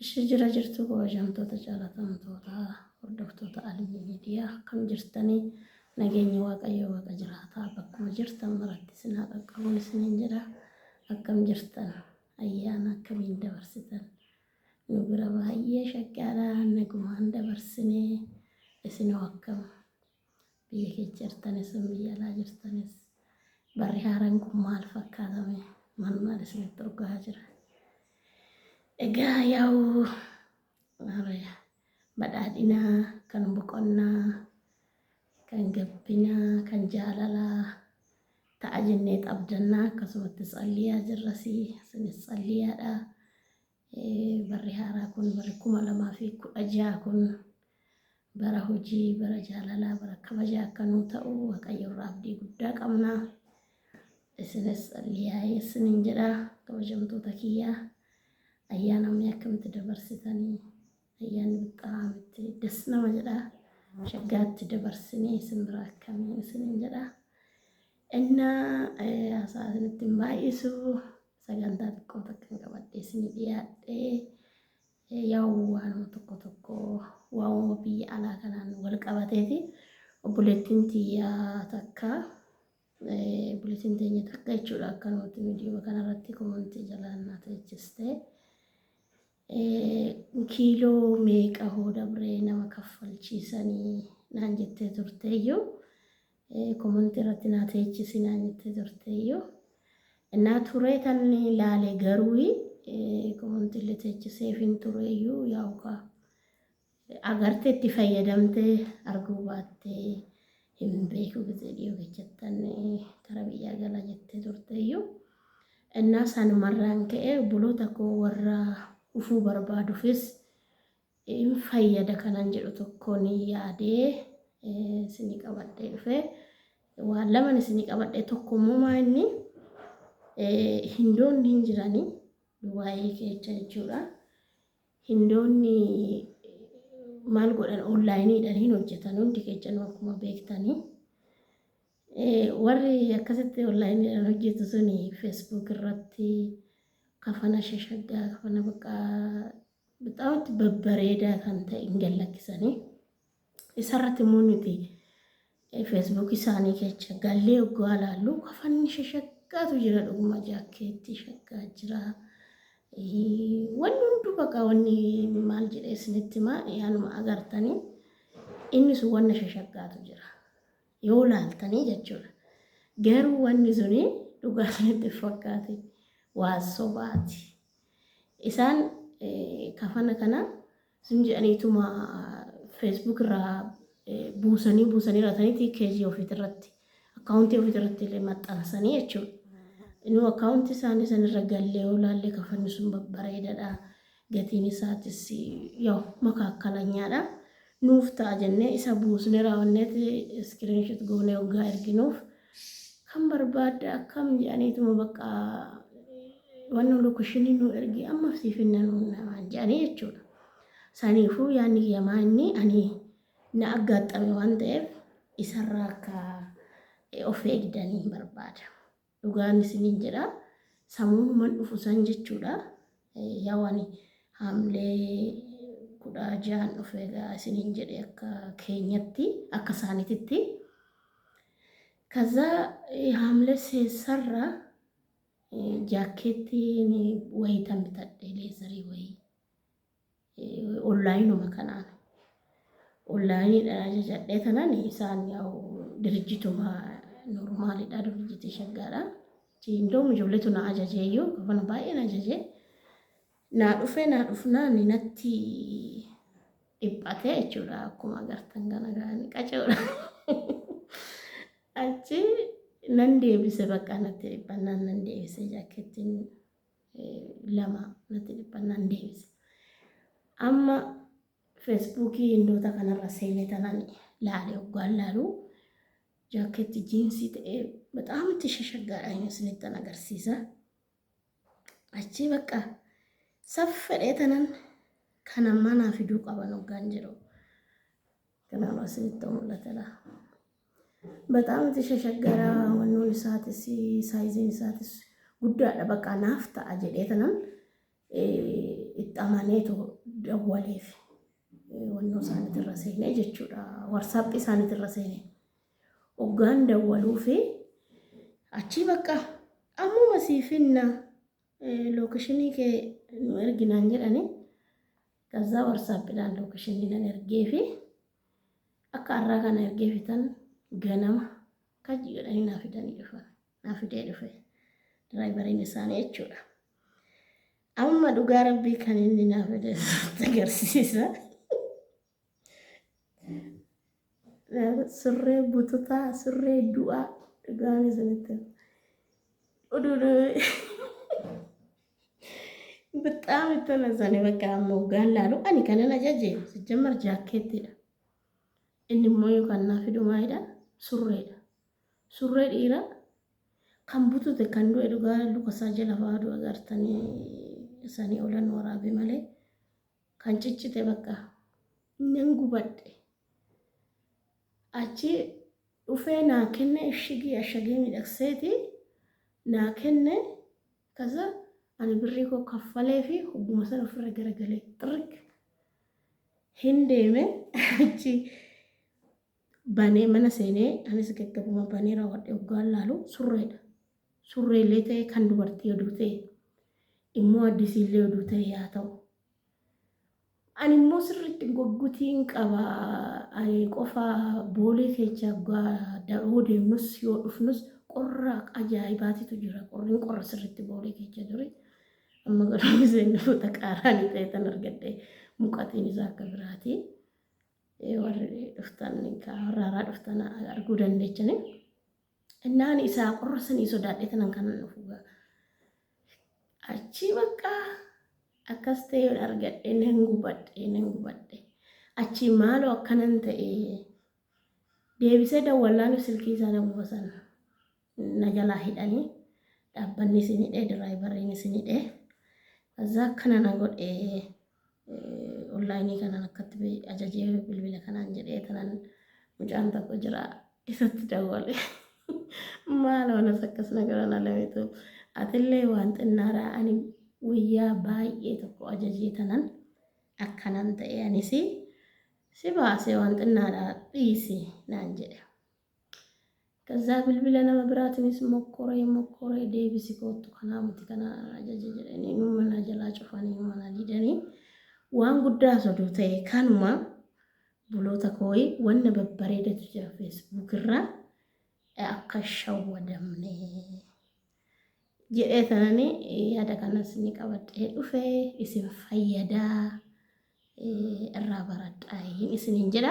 Shijira jirtu kabajamtoota jaalatamtoota hordoftoota Alii Miidiyaa akkam jirtanii nageenya waaqayyo waaqa jiraataa bakkuma jirtan maratti isin haa qaqqabuun isiniin jedha akkam jirtan ayyaana akkamiin dabarsitan nu bira baay'ee shaggaadhaan nagumaan dabarsinee isinoo akkam biyya keessa jirtanis biyya alaa jirtanis barri haaraan kun maal fakkaatame maal isinitti argaa jira. Egaa yaa'u badhaadhinaa kan boqonnaa kan gabbinaa kan jaalalaa ta'a jennee qabdannaa akkasumatti tsalliyaa jirrasii isinis tsalliyaadha. Barri haaraa kun barri 2016 kun bara hojii bara jaalalaa bara kabajaa akkanuu ta'u waaqayyo irraa abdii guddaa qabna. Isinis tsalliyaa isiniin jedha kabajamtoota kiyyaa. Ayyaana ammayyaa akkamitti dabarsitanii ayyaanni bixxaamitti des nama jedha shaggaatti dabarsinee isin bira akkamiin isiniin jedha innaa haasaa isinitti hin baay'isu sagantaa xiqqoo takkan qabadhee isinii dhiyaadhee yaa'u waanuma tokko waanuma biyya alaa kanaan wal qabateeti obboleettiin tiyyaa takka obboleettiin teenya takka jechuudha akkanumatti viidiyoo kanarratti komantii jalaannaa teechistee kiiloo meeqa dabree nama kaffalchiisanii naan jettee turteeyyuu komantii irratti naa teechisi naan jettee turteeyyuu innaa turee tan laalee garuu komantii illee teechiseef hin tureeyyuu yaa'u agartee itti fayyadamtee arguu baattee hin beeku gisee dhiyoo jechattan kara biyyaa gala jettee turteeyyuu innaa sanumarraan ka'ee obboloota koo warra ufuu barbaaduufis in fayyada kanan jedhu tokkoon yaadee isinii qabadhee dhufee waan laman isinii qabadhee tokkommoo maanni hindoonni hin jiranii waa'ee keessa jechuudha. Hindoonni maal godhan onlaayiniidhaan hin hojjetan hundi keessanuu akkuma beektanii warri akkasitti onlaayiniidhaan hojjetu suni feesbuuk irratti kafana shashaggaa kafana bakka bixaawatti babbareedaa kan ta'e hin gallakkisanii isarratti immoo nuti feesbuuk isaanii keessa gallee oggaa laallu kafanni shashaggaatu jira dhuguma jaakkeetti shaggaa jira wanni hunduu bakka wanni maal jedhee isinitti maa yaanuma agartanii inni sun wanna shashaggaatu jira yoo laaltanii jechuudha garuu wanni suni dhugaa isinitti fakkaate waa sobaati isaan kafana kana sun jedhaniituma feesbuuk irraa buusanii rataniiti keejii ofiitirratti akkaawuntii ofiitirratti illee maxxansanii jechuudha. Inuu akkaawuntii isaanii sanirra gallee olaallee kafanni sun babbareedadha gatiin isaatis yoo makaakkalaanyaadha nuuf ta'a jennee isa buusnee raawwanneeti iskiriinshot goonee hoggaa erginuuf kan barbaadda akkam jedhaniituma bakka wannan lokacin nu ergi amma fiifinna nu namaan jedhanii jechuudha. Saniifuu yaanni yamaanni ani na aggaxxame waan ta'eef isarraa akka of eegdanii barbaada. Dhugaan isiniin jedha sammuunumaan dhufu san jechuudha. Yaawani haamlee 16 dhufeegaa isiniin jedhe akka keenyatti akka isaaniititti. Kaza haamlee seessarraa jaakkeettiin wayitan bitadhee leezarii wayii onlaayinuma kanaan onlaayiniidhaan ajajadhee tanan isaan yaa'u dirijjituma noormaalidha dirijjitii shaggaadha. Indoomu ijoolleetu na ajajeeyyuu kafana baay'een ajajee naa dhufnaan natti dhiphatee jechuudha akkuma agartan kana gaanii qaceedha. Achi nan deebise bakka natti dhiphannaan nan deebise jaakkeettiin lama natti dhiphannaan deebise. Amma feesbuukii hindoota kanarra seenee tanan laalee hoggaan laaluu jaakkeetti jiinsii ta'ee bexaam itti shashaggaadha inni isinitti agarsiisa. Achi bakka saffedhee tanan kana manaa fiduu qaban hoggaan jedhu kanaan isinitti mul'ata laa. በጣም ተሸሸገራ ወንኑን ሳትስ ሳይዝን ሳትስ ጉዳዳ በቃ ናፍታ አጀዴተናን ኢጣማኔቶ dawwaleef wannoo isaaniitti irra seenee jechuudha. Warsaappii isaaniitti irra seenee hoggaan dawwaluu fi achi bakka ammuma siifinna lookeshinii kee nu erginaan jedhanii kazaa warsaappiidhaan lookeshinii nan ergee fi akka har'aa kana ergee fitan ganama kaji jedhanii naa fidanii dhufan. Naa fidee dhufe diraayivariin isaanii jechuudha. Amma dhugaa rabbii kan inni naa fide agarsiisa. Surree bututaa, surree du'aa dhugaan isinitti በጣም የተነዘነ በቃ ሞጋን ላሉ አኒ ከነና ጃጄ ሲጀመር ጃኬትዳ እንሞዩ ከና ፊዱ ማይዳ ሱሬ ዲራ ከምቡቱ ተከንዶ ኤዱጋ ሉከሳ ጀለፋዱ አጋርተኒ ሰኒ ኦለን ወራቢ ማለ ካንጭጭቴ በቃ ነንጉበዴ አቺ ኡፌና ከነ እሽጊ አሸጌ ሚደክሴቲ ና ከነ ከዛ አኒ ብሪኮ ከፈለ ፊ ሁጉ መሰለ ፍረ ገረገለ ጥርቅ ሂንዴሜ አቺ ባኔ መነሴኔ አኒስ ገገቡማ ባኔ ራወደ ወጋላሉ ሱሬ ሌቴ ከንዱ በርቲ ወዱቴ ኢሞ አዲስ ኢሌ ወዱቴ ያተው አኒ ሞ ስርት ጎጉቲን ቀባ አኒ ቆፋ ቦሌ ኬቻ ጋ ዳውዴ ሙስ ይወዱፍኑስ ቆራ አጃይባቲ ትጅራ ቆሪን ቆራ ስርት ቦሌ ኬቻ ዱሪ አመገሩ ዘንዱ ተቃራኒ ተይተን እርገደ ሙቀቲን ይዛ ከብራቲ ወር ድፍታን ካራራ ድፍታና አርጉ ደንደችኔ እናን ኢሳ ቆረስን ይሶዳዴተን ከነን ፉጋ አቺ በቃ አካስቴ አርገደ ነንጉበዴ አቺ ማሎ አከነንተ ዴቢሰ ደወላኑ ስልኪ ሳነ ወሰን ነጀላ ሂዳኒ ዳበኒ ሲኒዴ ድራይቨሪኒ ሲኒዴ አዛ ከነና ጎዴ ኦንላይኒ ከነና ከትቤ አጃጄ ብልብለ ከናን ጀዴ ተናን ሙጫን ተቆ ጅራ ኢሰት ደወለ ማሎ ነሰከስ ነገራና ለቤቱ አትሌ ዋንጥናራ አኒ ውያ ባዬ ተቆ አጃጄ ተናን አከናን ተኤ አኒሲ ሲባሴ ዋንጥናራ ዲሲ ናን ጀዴ ከዛ ብልብለና መብራትንስ ሞኮሬ ዴቪስ ኮቱ ከናሙቲ ከና አጃጄ ጀዴ ኑመና ጀላ ጩፋኒ ማና ሊደኒ ዋን ጉዳ ሶዶቴ ካንማ ብሎታ ኮይ ወነ በበሬደቱ ጀራ ፌስቡክ ራ አካሻው ወደምኔ ጀኤተናኒ ያዳ ከነስኒ ቀበጥ ዱፌ ኢሲን ፈየዳ እራበራጣይ ኢሲን እንጀዳ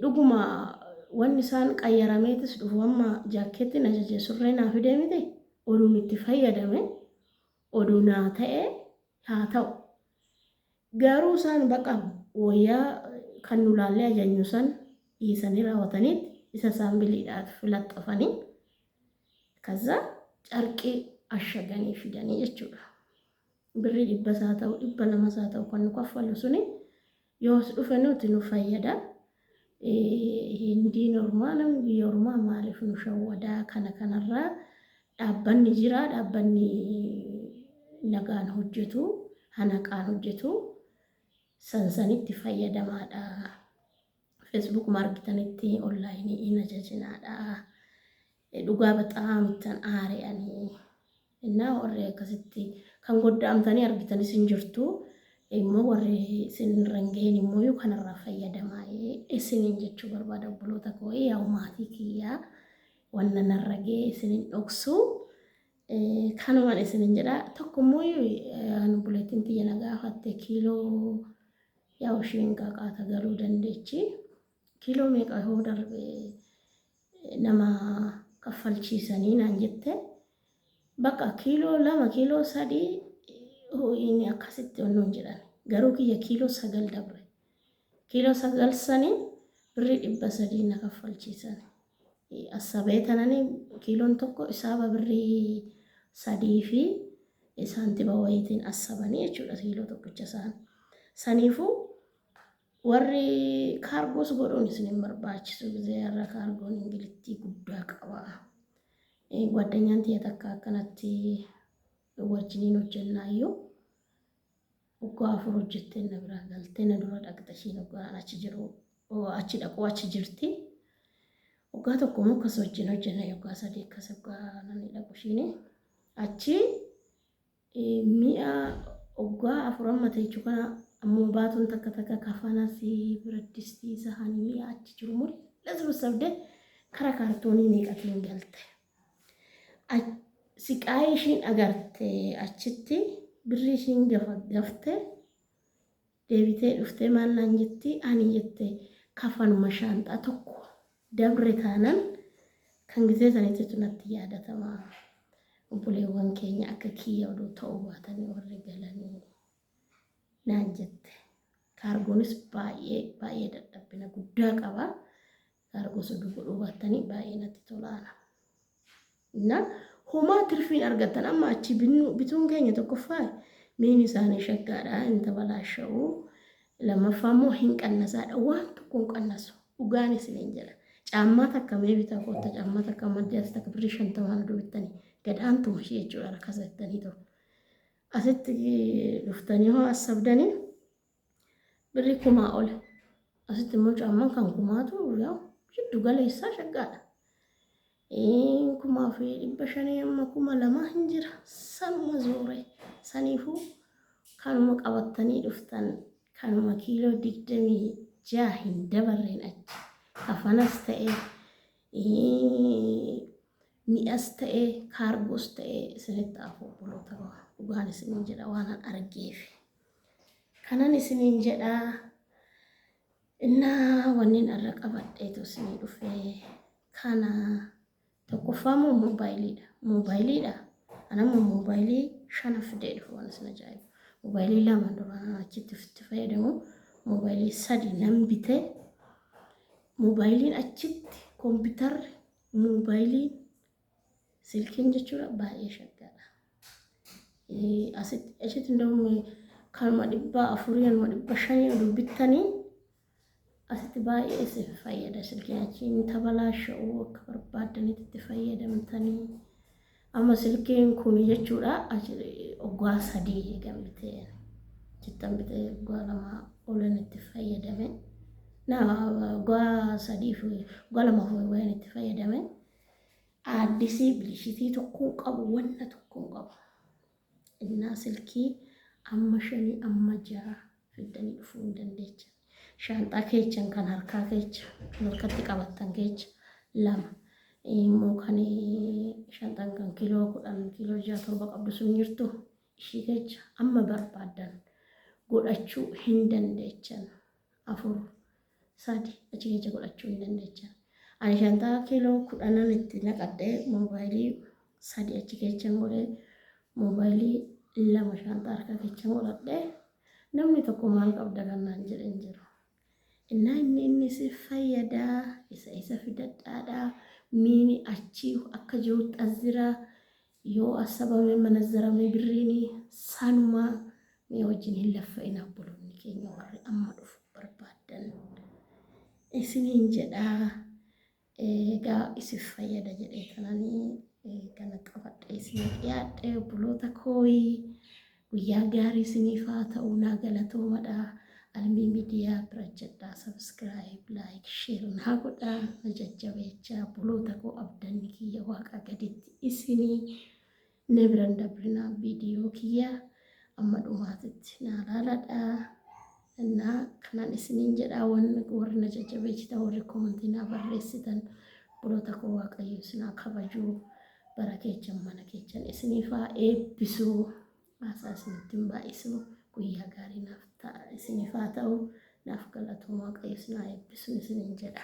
ዱጉማ ወንሳን ቀየራሜትስ ዱወማ ጃኬትን አጃጄ ሱሬና ፊደሚቴ ኦዱን ኢትፈየደሜ ኦዱና ተኤ ሃታው ጋሩ ሳን በቃ ወያ ከኑላለ ያጀኙሰን ይሰኒ ራወተኒት ኢሰሳን ቢሊዳት ፍለጠፈኒ ከዛ ጨርቂ አሸገኒ ፊደኒ ጀቹ ብሪ ዲበሳታው ዲበለመሳታው ኮን ኮፈሉ ሱኒ yoos dhufe nuti nu fayyada hindi normaalan yorma maaliif nu shawwadaa kana kanarraa dhaabbanni jira dhaabbanni nagaan hojjetu hanaqaan hojjetu sansanitti fayyadamaadha Facebook marketanitti online ina jajinaadha dhugaa በጣም tan aari'ani እና ወሬ ከስቲ kan goddaamtani argitani sinjirtu immoo warri sin rangeen immoo kanarraa fayyadamaa isinin jechuu barbaada buloota koo yaa maatii kiyyaa wanna narragee isinin dhoksu kanumaan isinin jedha tokko immoo anu buleetiin tiyya nagaa fatte kiiloo yaa ushiin qaaqaata galuu dandeechi kiiloo meeqa hoo darbe nama kaffalchiisanii naan jette bakka kiiloo 2 kiiloo 3 inni akkasitti onnoon jedhan garuu kiyya kiiloo 9 dabre kiiloo 9 sani birri 300 na kaffalchiisan asabee tanani kiiloon tokko isaaba birri 3 fi saantiba wayitiin asabanii jechuudha kiiloo tokkicha saniifu warri kaargoos godhuun isin barbaachisu gisee irra kaargoon ingilittii guddaa qaba ጓደኛን ተየተካ ከናቲ ወጭኒን ወጀናዩ waggaa afur hojjettee na biraa galtee na dura dhaqxashiin waggaan achi jiru achi dhaquu achi jirti. Waggaa tokko immoo akkas wajjin hojjenna waggaa sadii akkas waggaa namni dhaqu ishiin achi mi'a waggaa afur amma ta'e jechuudha ammoo baatuun takka takka kafanas biradistii sahanii mi'a achi jiru mul'atu sabdee kara kaartoonii meeqatiin galte. Siqaa ishiin agarte achitti birri ishiin gafte deebitee dhuftee maal naan jetti ani jette kafanuma shaanxaa tokko dabre taanan kan gisee sanitti tunatti yaadatama. Obboleewwan keenya akka kiyya oduu ta'uu baatanii warri galanii naan jette. Kaargoonis baay'ee dadhabbina guddaa qaba. Kaargoo soduu godhuu baatanii baay'ee natti tolaana. Na homaa tirfiin argatan amma achi bituun keenya tokkoffaa miin isaanii shaggaadha inta balaasha'uu lammaffaa immoo hin qannasaadha waan tokko hin qannasu dhugaan isiniin jedha. Caammaa takka mee bitaa kootta caammaa takka maddii as takka birrii 50 dubbitanii gadaan tumashee jechuudha rakasa jettanii ta'u. Asitti dhuftanii hoo asabdanii birrii 1000 ol. Asitti immoo caammaan kan 1000tu yaa jiddu galeessaa shaggaadha. 1500 amma 2000 hin jira sanuma zoore saniifuu kanuma qabattanii dhuftan kanuma kiiloo 26 hin dabarreen achi kafanas ta'e mi'as ta'e kaargoos ta'e isinitti afuu boloota dhugaan isiniin jedha waan an argeef kanan isiniin jedha innaa wanneen irra qabadheetu isinii dhufee kana tokkoffaa moo moobaayiliidha anammoo moobaayilii 5 fidee dhufu waan isin ajaa'ibu moobaayilii 2 duraan achitti fayyadamu moobaayilii 3 nan bitee moobaayiliin achitti kompiitarri moobaayilii silkiin jechuudha baay'ee shaggaadha. Asitti ndoo kanuma 400 500 dubbittanii asitti baay'ee isin fayyada silkiin achiin tabalaasha'uu akka barbaadanitti fayyadamtanii amma silkiin kun jechuudha waggaa 3 eegamtee jittan bitee waggaa 2 olan itti fayyadame waggaa 3 waggaa 2 wayin itti fayyadame addisii bilishitii tokko qabu wanna tokko qabu innaa silkii amma 5 amma 6 fiddanii dhufuu hin dandeecha. Shaanxaa keechan kan harkaa keecha harkatti qabattan keecha 2 immoo kan shaanxaan kan kiiloo 10 kiiloo 6 qabdu sun jirtu ishii keecha amma barbaadan godhachuu hin dandeechan 4 3 achi keecha godhachuu hin dandeechan. Ani shaanxaa kiiloo 10 itti naqadhee moobaayilii 3 achi keechan godhee moobaayilii 2 shaanxaa harkaa keechan godhadhee namni tokko maal qabda kannaan jedhan jiru. Inni si fayyadaa isa fidadhaadhaa miini achi akka jirutti azira yoo asabame manazarame birriini sanuma mee wajjin hin laffa'ina obboloonni keenya warri amma dhufu barbaadan isiniin jedhaa egaa isif fayyada jedhee kananii kana qabadhee isin dhiyaadhee obboloota kooyi guyyaa gaarii isiniif haa ta'uu naa galatoomadhaa. Almi media projecta subscribe like share na godha najajjabeecha buloota koo abdanni kiyya waaqa gaditti isinii nebran dabrina video kiyya amma dhumaatitti na laaladha na kanan isiniin jedha warri najajjabeechita warri commenti na barreessitan buloota koo waaqayyo isinaa kabajuu bara keechan mana keechan isiniifaa eebbisuu maasaa isinittiin baay'isuu guyyaa gaarii naaf isiniif haa ta'u naaf galatooma waaqayyo isinaa eebbisuu isiniin jedha.